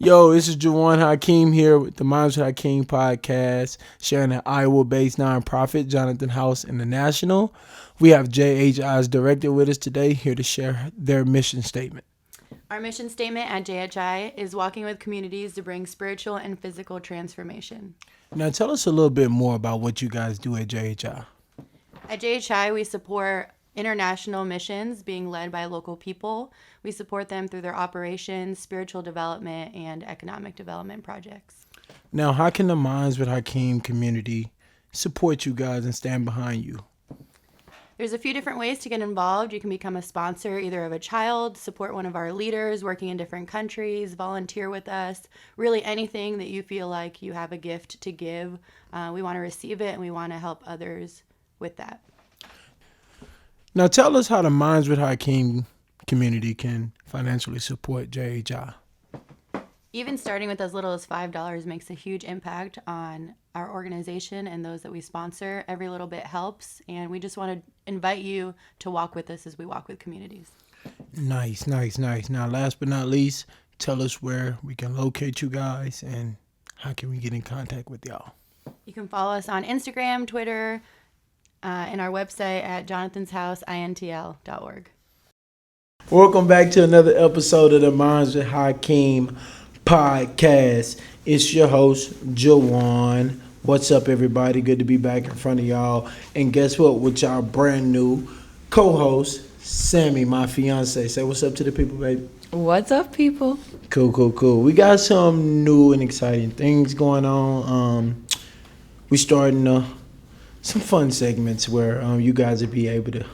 Yo, this is Jjuan Hakeem here with the Minds with Hakeem podcast, sharing an Iowa-based nonprofit, Jonathan House International. We have JHI's director with us today, here to share their mission statement. Our mission statement at JHI is walking with communities to bring spiritual and physical transformation. Now, tell us a little bit more about what you guys do at JHI. At JHI, we support international missions being led by local people. We support them through their operations, spiritual development, and economic development projects. Now, how can the Minds with Hakeem community support you guys and stand behind you? There's a few different ways to get involved. You can become a sponsor either of a child, support one of our leaders working in different countries, volunteer with us, really anything that you feel like you have a gift to give. We want to receive it and we want to help others with that. Now, tell us how the Minds with Hakeem community can financially support JHI. Even starting with as little as $5 makes a huge impact on our organization and those that we sponsor. Every little bit helps, and we just want to invite you to walk with us as we walk with communities. Nice. Now, last but not least, tell us where we can locate you guys and how can we get in contact with y'all. You can follow us on Instagram, Twitter, and our website at jonathanshouseintl.org. Welcome back to another episode of the Minds with Hakeem podcast. It's your host, Jjuan. What's up, everybody? Good to be back in front of y'all. And guess what? With y'all brand new co-host, Sammi, my fiance. Say what's up to the people, baby. What's up, people? Cool. We got some new and exciting things going on. We starting some fun segments where you guys will be able to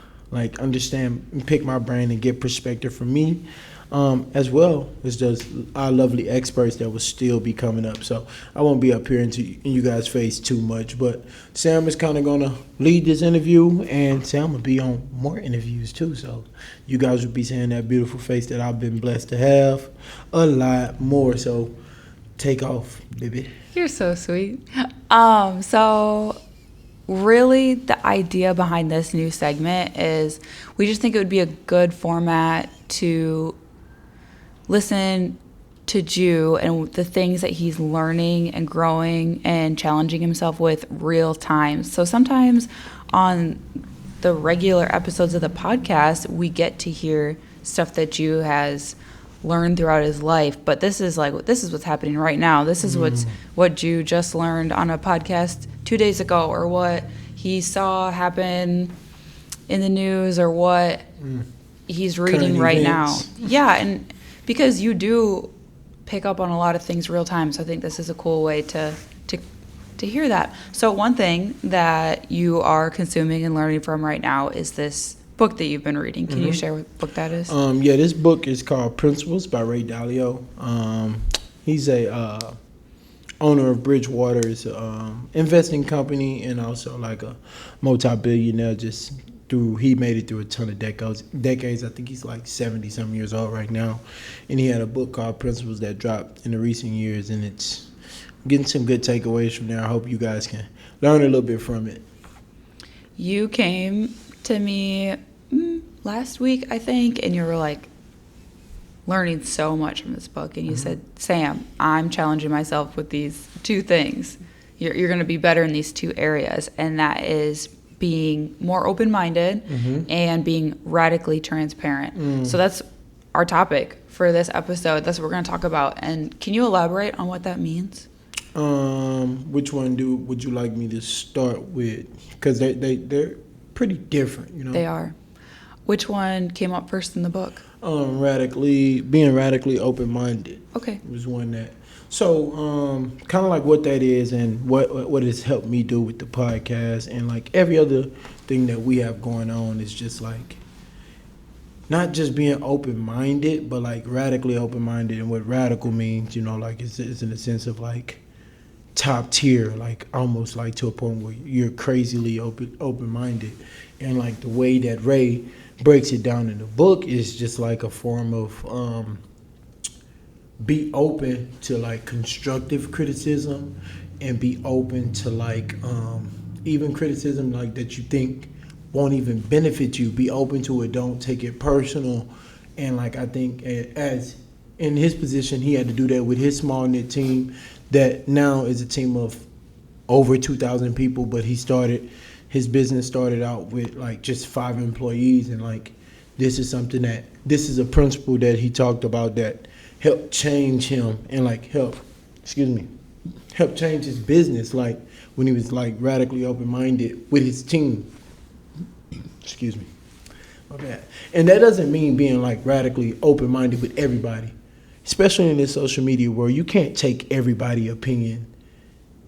understand and pick my brain and get perspective from me, as well as does our lovely experts that will still be coming up. So I won't be up here in you guys' face too much, but Sam is kind of going to lead this interview, and Sam will be on more interviews too. So you guys will be seeing that beautiful face that I've been blessed to have a lot more. So take off, baby. You're so sweet. So really the idea behind this new segment is we just think it would be a good format to listen to Jju and the things that he's learning and growing and challenging himself with real time. So sometimes on the regular episodes of the podcast, we get to hear stuff that Jju has learned throughout his life, but this is what's happening right now. This is what Jju just learned on a podcast 2 days ago, or what he saw happen in the news, or what he's reading right now. Yeah, and because you do pick up on a lot of things real time, so I think this is a cool way to hear that. So one thing that you are consuming and learning from right now is this book that you've been reading. Can you share what book that is? Yeah, this book is called Principles by Ray Dalio. He's a owner of Bridgewater's investing company, and also like a multi-billionaire. He made it through a ton of decades. I think he's like 70-some years old right now, and he had a book called Principles that dropped in the recent years, and it's getting some good takeaways from there. I hope you guys can learn a little bit from it. You came to me last week, I think, and you were like learning so much from this book, and you said, Sam, I'm challenging myself with these two things. You're going to be better in these two areas, and that is being more open-minded and being radically transparent. So that's our topic for this episode. That's what we're going to talk about. And can you elaborate on what that means? Which one would you like me to start with? Because they're pretty different, you know. They are. Which one came up first in the book? Being radically open-minded. Okay. Was one that. So, kind of like what that is and what it's helped me do with the podcast, and like every other thing that we have going on is just like not just being open-minded, but like radically open-minded. And what radical means, you know, like it's in the sense of like top tier, like almost like to a point where you're crazily open-minded. And like the way that Ray breaks it down in the book is just like a form of be open to like constructive criticism, and be open to like even criticism like that you think won't even benefit you. Be open to it. Don't take it personal. And like I think as in his position, he had to do that with his small knit team that now is a team of over 2,000 people. But his business started out with like just 5 employees, and like this is a principle that he talked about that helped change him and like help change his business, like when he was like radically open-minded with his team. Excuse me. Okay. And that doesn't mean being like radically open-minded with everybody, especially in this social media world. You can't take everybody's opinion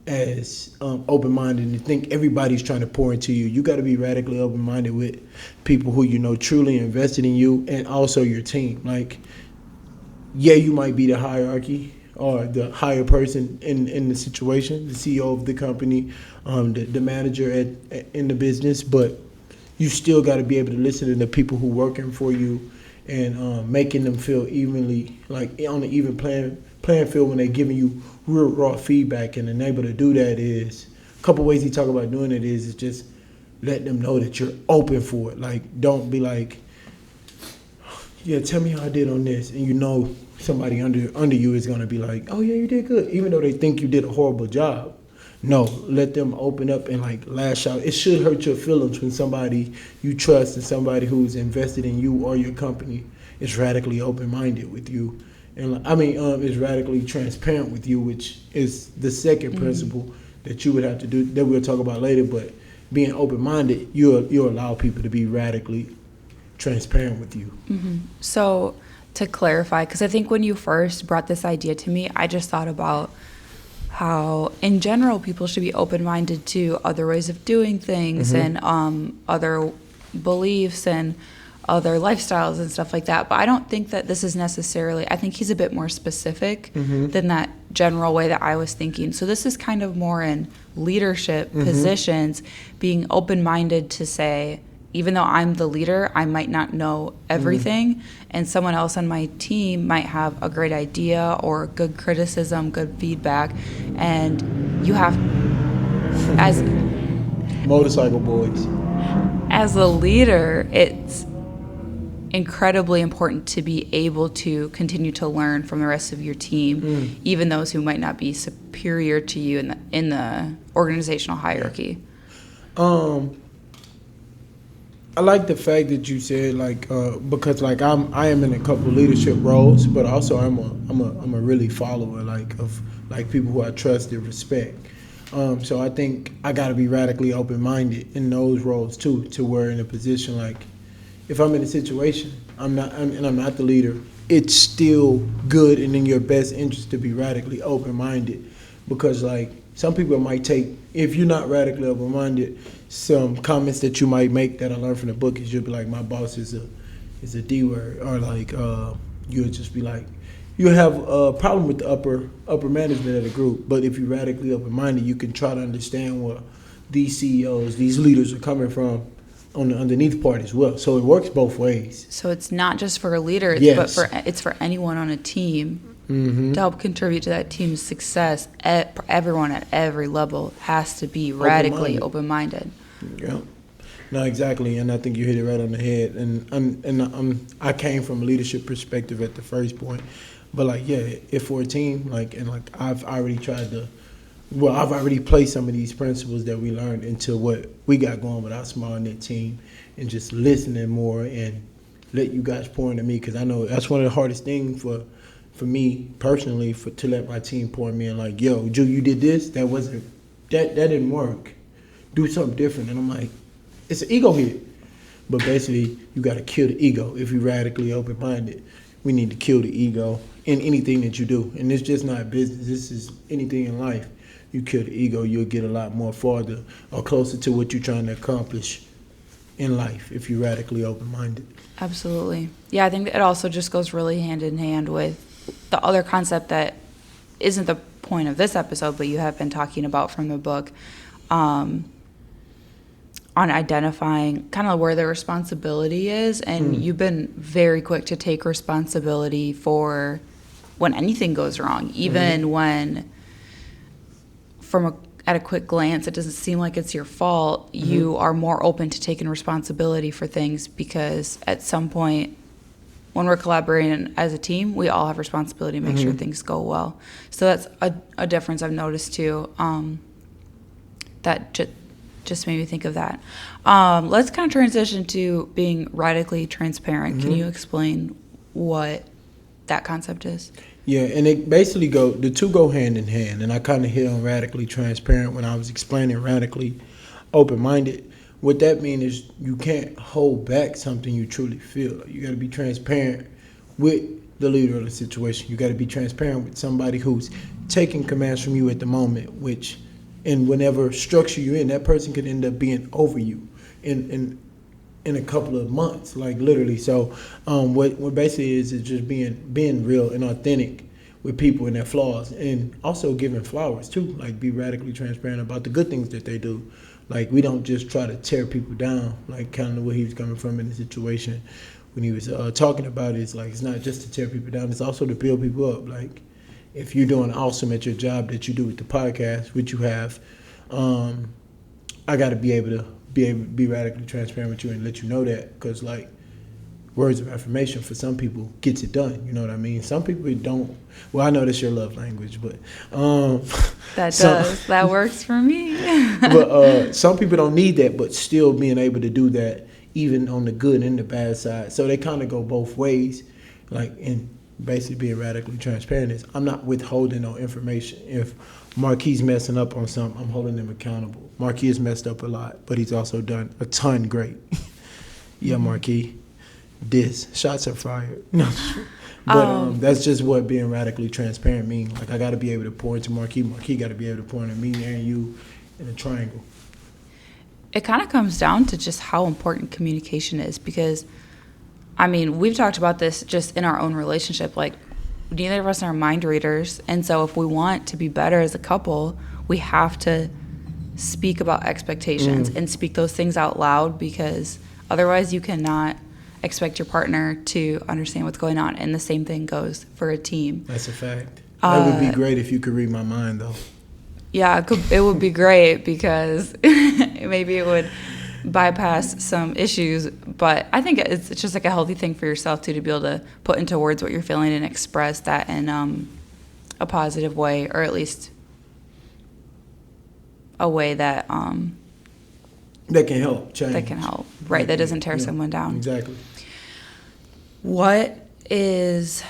as open-minded and think everybody's trying to pour into you. You got to be radically open-minded with people who you know truly invested in you and also your team. Like, yeah, you might be the hierarchy or the higher person in the situation, the CEO of the company, the manager in the business, but you still got to be able to listen to the people who working for you and making them feel evenly, like on an even playing field when they're giving you real raw feedback. And able to do that is a couple ways he talk about doing it is just let them know that you're open for it. Like, don't be like, yeah, tell me how I did on this, and you know somebody under you is gonna be like, oh yeah, you did good, even though they think you did a horrible job. No, let them open up and like lash out. It should hurt your feelings when somebody you trust and somebody who's invested in you or your company is radically open-minded with you, and is radically transparent with you, which is the second principle that you would have to do that we'll talk about later. But being open-minded, you'll allow people to be radically transparent with you. Mm-hmm. So to clarify, because I think when you first brought this idea to me, I just thought about how in general people should be open-minded to other ways of doing things and other beliefs and other lifestyles and stuff like that. But I don't think that this is necessarily, I think he's a bit more specific than that general way that I was thinking. So this is kind of more in leadership positions, being open-minded to say, even though I'm the leader, I might not know everything, and someone else on my team might have a great idea or good criticism, good feedback, and you have, as motorcycle boys, as a leader, it's incredibly important to be able to continue to learn from the rest of your team, even those who might not be superior to you in the organizational hierarchy. I like the fact that you said because I am in a couple leadership roles, but also I'm a really follower of people who I trust and respect. So I think I got to be radically open-minded in those roles too, to where in a position like if I'm in a situation I'm not the leader, it's still good and in your best interest to be radically open-minded, because like some people might take, if you're not radically open-minded, some comments that you might make that I learned from the book is you'll be like, my boss is a D word, or like you'll just be like, you'll have a problem with the upper management of the group. But if you're radically open-minded, you can try to understand where these CEOs, these leaders are coming from on the underneath part as well. So it works both ways. So it's not just for a leader, Yes. but it's for anyone on a team to help contribute to that team's success. Everyone at every level has to be radically open-minded. Yeah. No, exactly, and I think you hit it right on the head. And I came from a leadership perspective at the first point, but like, yeah, if for a team, I've already placed some of these principles that we learned into what we got going with our small knit team, and just listening more and let you guys pour into me, because I know that's one of the hardest things for me personally, to let my team pour in me and like, yo, Ju, you did this, that didn't work. Do something different. And I'm like, it's an ego hit. But basically, you got to kill the ego. If you're radically open-minded, we need to kill the ego in anything that you do. And it's just not business. This is anything in life. You kill the ego, you'll get a lot more farther or closer to what you're trying to accomplish in life if you're radically open-minded. Absolutely. Yeah, I think it also just goes really hand in hand with the other concept that isn't the point of this episode, but you have been talking about from the book, on identifying kind of where the responsibility is. And you've been very quick to take responsibility for when anything goes wrong, even when at a quick glance it doesn't seem like it's your fault. You are more open to taking responsibility for things because at some point when we're collaborating as a team, we all have responsibility to make sure things go well. So that's a difference I've noticed too. That just made me think of that. Let's kind of transition to being radically transparent. Can you explain what that concept is? Yeah, and it basically the two go hand in hand, and I kind of hit on radically transparent when I was explaining radically open-minded. What that means is you can't hold back something you truly feel. You got to be transparent with the leader of the situation. You got to be transparent with somebody who's taking commands from you at the moment, and whenever structure you're in, that person could end up being over you in a couple of months, like literally. So what basically is just being real and authentic with people and their flaws, and also giving flowers too. Like, be radically transparent about the good things that they do. Like, we don't just try to tear people down, like kind of where he was coming from in the situation when he was talking about it. It's like, it's not just to tear people down, it's also to build people up. Like, if you're doing awesome at your job that you do with the podcast, which you have, I got to be able to be radically transparent with you and let you know that, because like, words of affirmation for some people gets it done. You know what I mean? Some people don't. Well, I know that's your love language, but that works for me. But some people don't need that, but still being able to do that, even on the good and the bad side. So they kind of go both ways. Like, in basically being radically transparent is, I'm not withholding no information. If Marquis messing up on something, I'm holding him accountable. Marquis has messed up a lot, but he's also done a ton great. Yeah, Marquis. Shots are fired. No. But that's just what being radically transparent means. Like, I got to be able to pour into Marquis. Marquis got to be able to pour into me and you in a triangle. It kind of comes down to just how important communication is, because, I mean, we've talked about this just in our own relationship. Like, neither of us are mind readers, and so if we want to be better as a couple, we have to speak about expectations and speak those things out loud, because otherwise you cannot expect your partner to understand what's going on. And the same thing goes for a team. That's a fact. That would be great if you could read my mind, though. Yeah, it would be great, because maybe it would bypass some issues. But I think it's just like a healthy thing for yourself too, to be able to put into words what you're feeling and express that in a positive way, or at least a way that that can help change. That can help, right? That doesn't tear someone down. Exactly. What is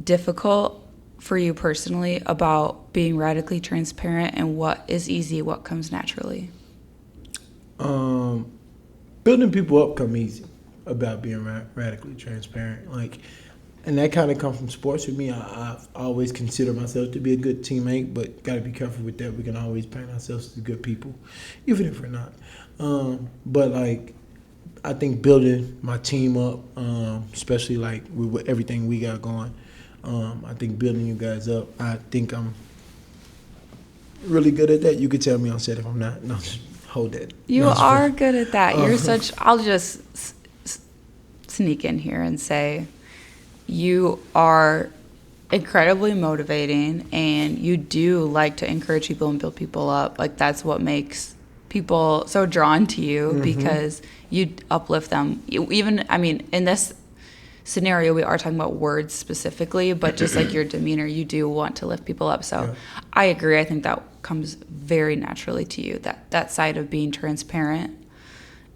difficult for you personally about being radically transparent, and what is easy, what comes naturally? Building people up come easy about being radically transparent. Like, and that kind of comes from sports with me. I've always considered myself to be a good teammate, but got to be careful with that. We can always paint ourselves as good people, even if we're not. But like, I think building my team up, especially like with everything we got going, I think building you guys up, I think I'm really good at that. You could tell me on set if I'm not. No, hold that. You are good at that. You're such, I'll just sneak in here and say, you are incredibly motivating, and you do like to encourage people and build people up. Like, that's what makes people so drawn to you, because you uplift them. Even, I mean, in this scenario, we are talking about words specifically, but just like your demeanor, you do want to lift people up. So I agree. I think that comes very naturally to you, that side of being transparent.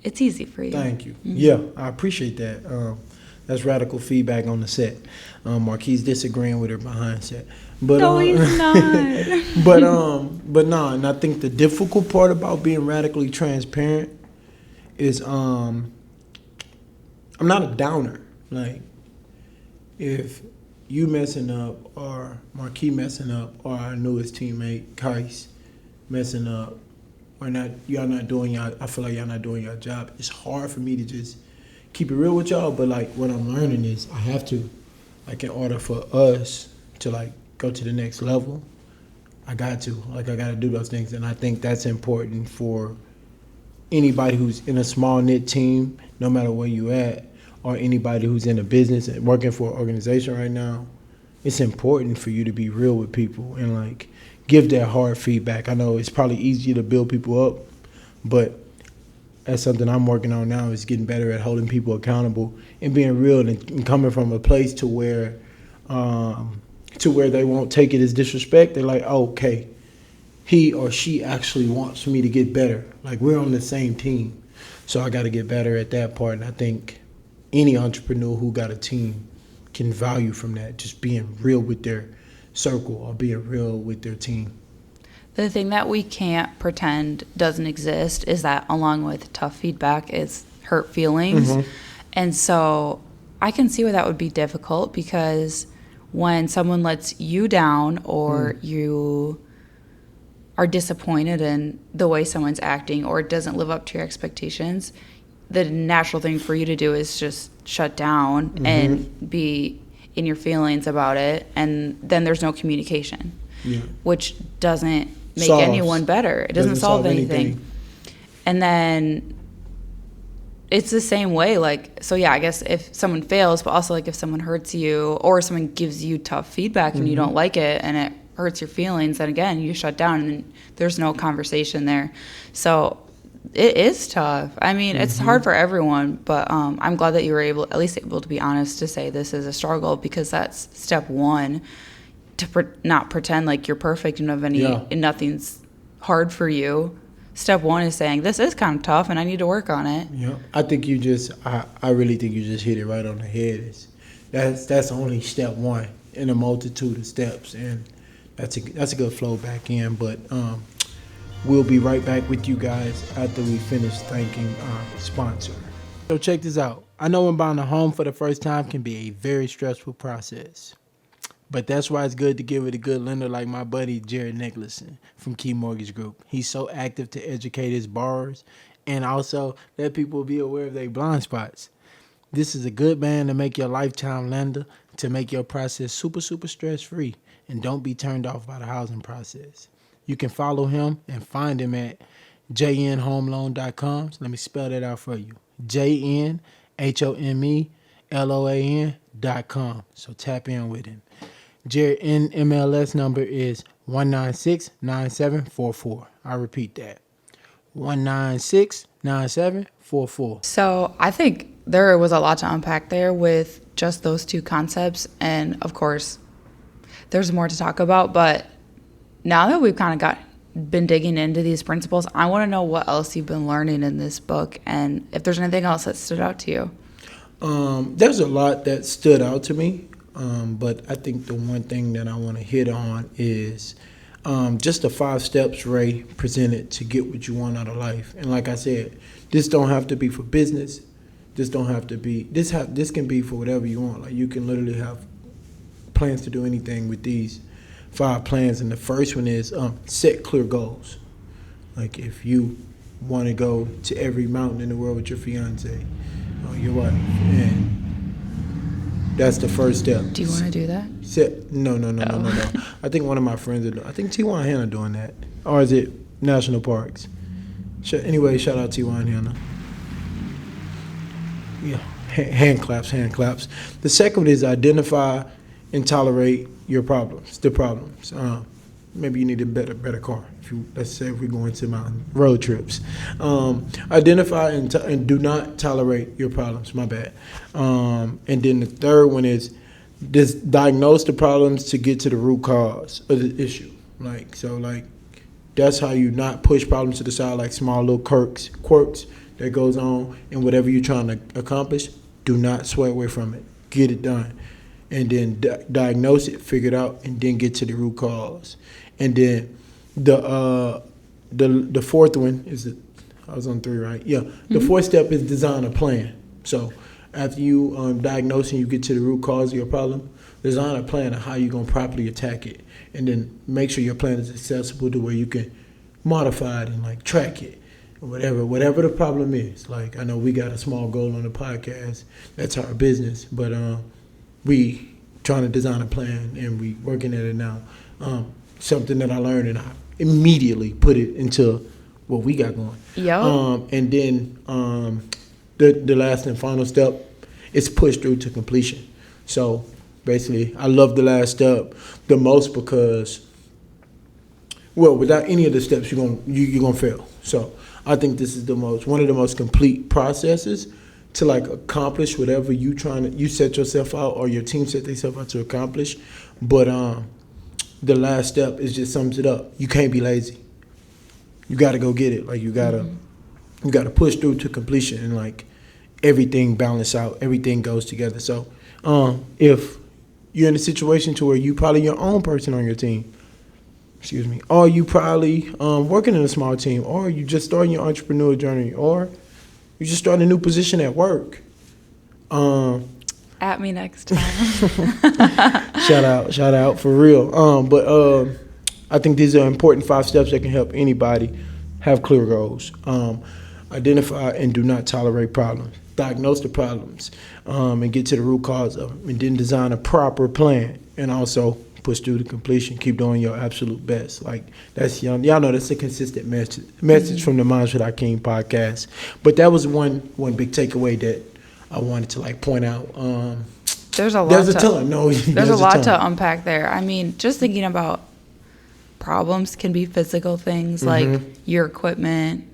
It's easy for you. Thank you. Yeah, I appreciate that. That's radical feedback on the set. Marquis disagreeing with her behind set. But, no, he's not. but no, and I think the difficult part about being radically transparent is I'm not a downer. Like, if you messing up, or Marquis messing up, or our newest teammate, Kais, messing up, or y'all not doing I feel like y'all not doing your job, it's hard for me to just keep it real with y'all. But like, what I'm learning is I have to, like, in order for us to like go to the next level, I got to do those things. And I think that's important for anybody who's in a small knit team, no matter where you at, or anybody who's in a business and working for an organization right now. It's important for you to be real with people and like give that hard feedback. I know it's probably easier to build people up, but that's something I'm working on now, is getting better at holding people accountable and being real and coming from a place to where they won't take it as disrespect. They're like, oh, okay, he or she actually wants me to get better. Like, we're on the same team. So I got to get better at that part. And I think any entrepreneur who got a team can value from that, just being real with their circle or being real with their team. The thing that we can't pretend doesn't exist is that, along with tough feedback, is hurt feelings. Mm-hmm. And so I can see why that would be difficult, because when someone lets you down or you are disappointed in the way someone's acting or doesn't live up to your expectations, the natural thing for you to do is just shut down and be in your feelings about it. And then there's no communication, which doesn't make anyone better. It doesn't solve anything. And then it's the same way, like, so yeah, I guess if someone fails, but also like if someone hurts you or someone gives you tough feedback and you don't like it and it hurts your feelings, then again, you shut down and there's no conversation there. So it is tough. I mean, it's hard for everyone, but I'm glad that you were at least able to be honest to say this is a struggle, because that's step one, to not pretend like you're perfect and and nothing's hard for you. Step one is saying, this is kind of tough and I need to work on it. Yeah, I think I really think you just hit it right on the head. That's only step one in a multitude of steps, and that's a good flow back in. But we'll be right back with you guys after we finish thanking our sponsor. So check this out. I know when buying a home for the first time can be a very stressful process. But that's why it's good to give it a good lender like my buddy Jared Nicholson from Key Mortgage Group. He's so active to educate his borrowers and also let people be aware of their blind spots. This is a good man to make your lifetime lender, to make your process super, super stress-free, and don't be turned off by the housing process. You can follow him and find him at jnhomeloan.com. So let me spell that out for you. jnhomeloan.com. So tap in with him. Jared NMLS number is 1969744. I repeat that. 1969744. So I think there was a lot to unpack there with just those two concepts. And of course, there's more to talk about. But now that we've kind of been digging into these principles, I want to know what else you've been learning in this book, and if there's anything else that stood out to you. There's a lot that stood out to me. But I think the one thing that I want to hit on is just the 5 steps Ray presented to get what you want out of life. And like I said, this don't have to be for business. This don't have to be. This can be for whatever you want. Like, you can literally have plans to do anything with these 5 plans. And the first one is set clear goals. Like, if you want to go to every mountain in the world with your fiance or your wife, and that's the first step. Do you want to do that? No. I think one of my friends are doing. I think Jjuan Hakeem doing that. Or is it national parks? Anyway, shout out Jjuan Hakeem. Yeah, hand claps. The second is identify and tolerate your problems. The problems. Maybe you need a better car. Let's say if we're going to mountain road trips. Identify and do not tolerate your problems. My bad. And then the third one is just diagnose the problems to get to the root cause of the issue. Like that's how you not push problems to the side, like small little quirks that goes on, and whatever you're trying to accomplish, do not sway away from it. Get it done. And then diagnose it, figure it out, and then get to the root cause. And then the fourth one is I was on 3, right? Yeah. The fourth step is design a plan. So after you diagnose and you get to the root cause of your problem, design a plan of how you're going to properly attack it. And then make sure your plan is accessible to where you can modify it and like track it. Whatever the problem is. Like, I know we got a small goal on the podcast. That's our business. But we trying to design a plan and we working at it now. Something that I learned, and I immediately put it into what we got going. Yep. And then the last and final step is push through to completion. So basically, I love the last step the most because, well, without any of the steps, you're gonna fail. So I think this is one of the most complete processes to like accomplish whatever you set yourself out or your team set themselves out to accomplish. But the last step is just sums it up. You can't be lazy. You got to go get it. Like you got to push through to completion, and like everything balance out, everything goes together. So if you're in a situation to where you probably your own person on your team, or you probably working in a small team, or you just starting your entrepreneurial journey, or you just starting a new position at work. At me next time. Shout out for real. But I think these are important 5 steps that can help anybody have clear goals. Identify and do not tolerate problems. Diagnose the problems and get to the root cause of them, and then design a proper plan, and also push through to completion. Keep doing your absolute best. Like that's y'all know that's a consistent message from the Minds with Hakeem podcast. But that was one big takeaway that I wanted to like point out. There's a lot. There's a ton. No, there's a lot to unpack there. I mean, just thinking about problems can be physical things like your equipment,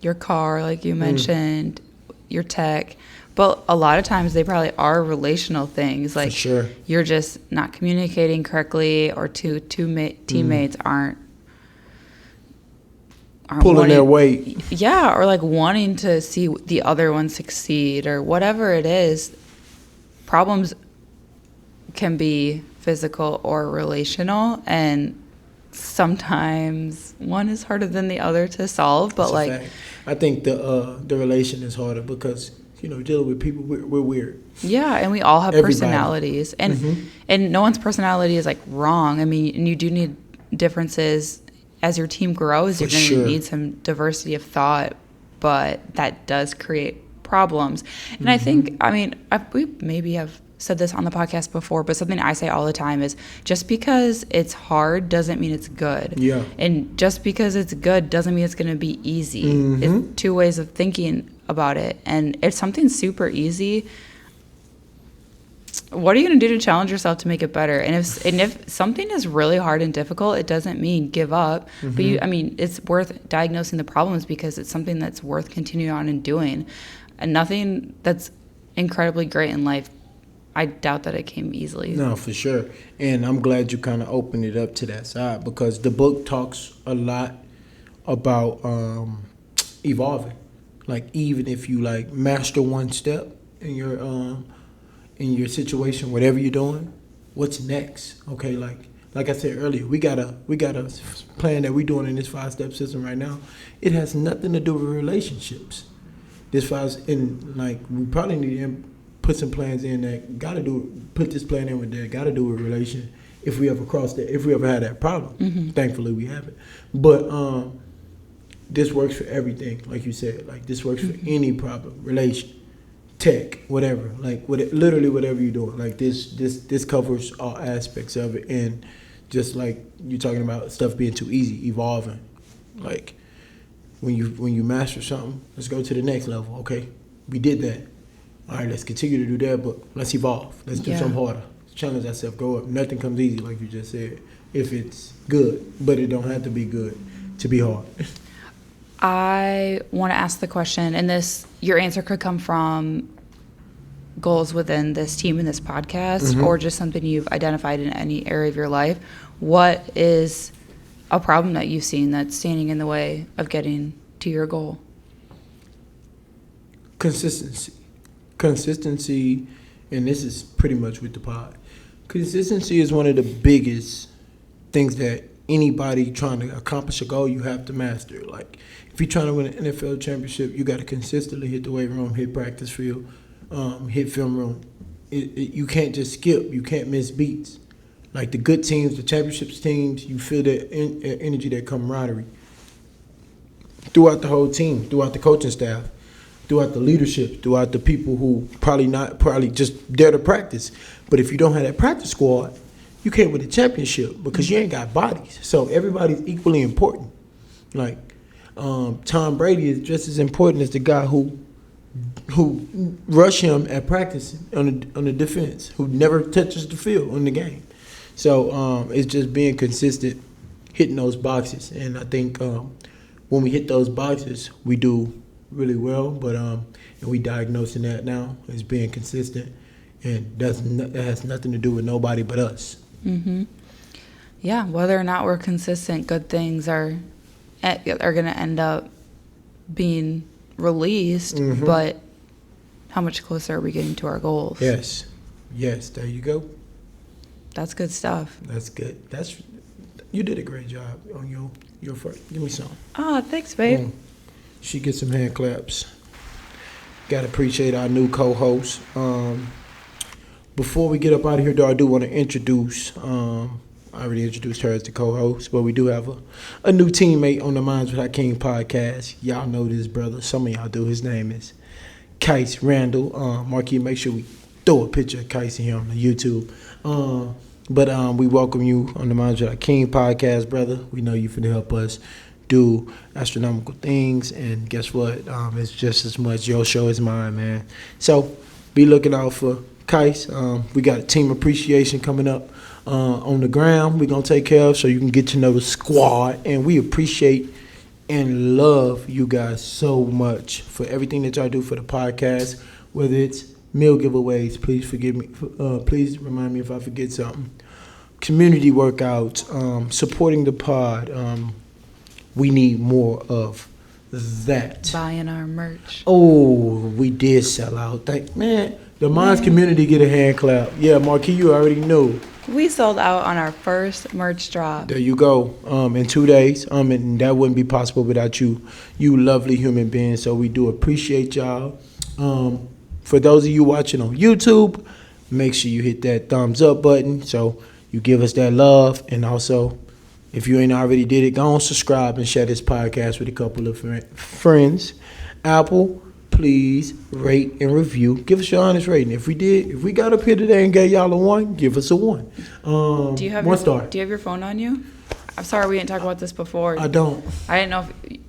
your car, like you mentioned, your tech. But a lot of times they probably are relational things. Like you're just not communicating correctly, or two teammates aren't pulling their weight. Yeah, or like wanting to see the other one succeed, or whatever it is. Problems can be physical or relational, and sometimes one is harder than the other to solve. But like, I think the relation is harder because dealing with people, we're weird. Yeah, and we all have personalities, and no one's personality is like wrong. I mean, and you do need differences as your team grows. You're going to need some diversity of thought, but that does create problems. And I think, we maybe have said this on the podcast before, but something I say all the time is just because it's hard doesn't mean it's good. Yeah. And just because it's good doesn't mean it's going to be easy. It's 2 ways of thinking about it. And if something's super easy, what are you going to do to challenge yourself to make it better? And if something is really hard and difficult, it doesn't mean give up. But it's worth diagnosing the problems because it's something that's worth continuing on and doing. And nothing that's incredibly great in life, I doubt that it came easily. No, for sure. And I'm glad you kind of opened it up to that side, because the book talks a lot about evolving. Like even if you like master one step in your situation, whatever you're doing, what's next? Okay, like I said earlier, we got a plan that we're doing in this 5-step system right now. It has nothing to do with relationships. We probably need to put some plans in that put this plan in with that got to do with relation. If we ever had that problem, thankfully we haven't. But this works for everything, like you said. Like this works for any problem, relation, tech, whatever. Like literally whatever you're doing. Like this covers all aspects of it. And just like you're talking about stuff being too easy, evolving. Like when you master something, let's go to the next level. Okay, we did that. All right, let's continue to do that, but let's evolve. Let's do something harder. Challenge ourselves, go up. Nothing comes easy, like you just said, if it's good, but it don't have to be good to be hard. I want to ask the question, and your answer could come from goals within this team and this podcast, or just something you've identified in any area of your life. What is a problem that you've seen that's standing in the way of getting to your goal? Consistency, and this is pretty much with the pod. Consistency is one of the biggest things that anybody trying to accomplish a goal, you have to master. Like if you're trying to win an NFL championship, you got to consistently hit the weight room, hit practice field, hit film room. You can't just skip. You can't miss beats. Like the good teams, the championships teams, you feel that energy, that camaraderie throughout the whole team, throughout the coaching staff, throughout the leadership, throughout the people who probably just there to practice. But if you don't have that practice squad, you can't win the championship because you ain't got bodies. So everybody's equally important. Like Tom Brady is just as important as the guy who rush him at practice on the defense, who never touches the field on the game. So it's just being consistent, hitting those boxes. And I think when we hit those boxes, we do really well. But and we diagnosing that now as being consistent, and that has nothing to do with nobody but us. Mm-hmm. Yeah, whether or not we're consistent, good things are going to end up being released. Mm-hmm. But how much closer are we getting to our goals? Yes, there you go. That's good stuff. That's good. You did a great job on your first. Give me some. Oh, thanks, babe. She gets some hand claps. Got to appreciate our new co-host. Before we get up out of here, though, I do want to introduce. I already introduced her as the co-host, but we do have a new teammate on the Minds with Hakeem podcast. Y'all know this brother. Some of y'all do. His name is Kais Randall. Marquis, make sure we throw a picture of Kais in here on the YouTube. But we welcome you on the Minds with Hakeem podcast, brother. We know you finna help us do astronomical things, and guess what? It's just as much your show as mine, man. So be looking out for Kais. We got a team appreciation coming up on the ground. We're gonna take care of, so you can get to know the squad, and we appreciate and love you guys so much for everything that y'all do for the podcast. Whether it's meal giveaways, please forgive me. Please remind me if I forget something. Community workouts, supporting the pod. We need more of that. Buying our merch. Oh, we did sell out. Man, the Minds community get a hand clap. Yeah, Marquis, you already knew. We sold out on our first merch drop. There you go. In 2 days. And that wouldn't be possible without you lovely human beings. So we do appreciate y'all. For those of you watching on YouTube, make sure you hit that thumbs up button so you give us that love. And also, if you ain't already did it, go on, subscribe and share this podcast with a couple of friends. Apple, please rate and review. Give us your honest rating. If we got up here today and gave y'all a 1, give us a 1. Do you have 1 star. Do you have your phone on you? I'm sorry we didn't talk about this before. I don't. I didn't know if...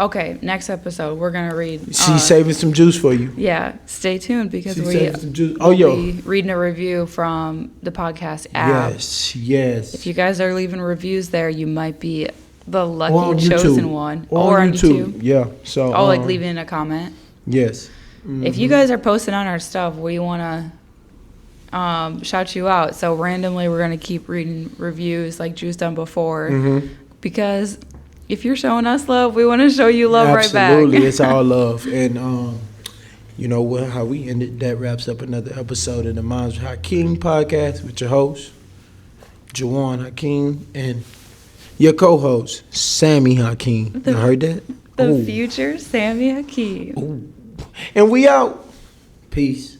Okay, next episode, we're going to read... She's saving some juice for you. Yeah, stay tuned because She's we'll be reading a review from the podcast app. Yes. If you guys are leaving reviews there, you might be the lucky chosen one. Or on YouTube. Yeah. So. Like leaving a comment. Yes. Mm-hmm. If you guys are posting on our stuff, we want to shout you out. So randomly, we're going to keep reading reviews like Drew's done before. Because... if you're showing us love, we want to show you love right back. Absolutely. It's all love. And you know what? How we ended, that wraps up another episode of the Minds with Hakeem podcast with your host, Jjuan Hakeem, and your co-host, Sammi Hakeem. You heard that? The future Sammi Hakeem. Ooh. And we out. Peace.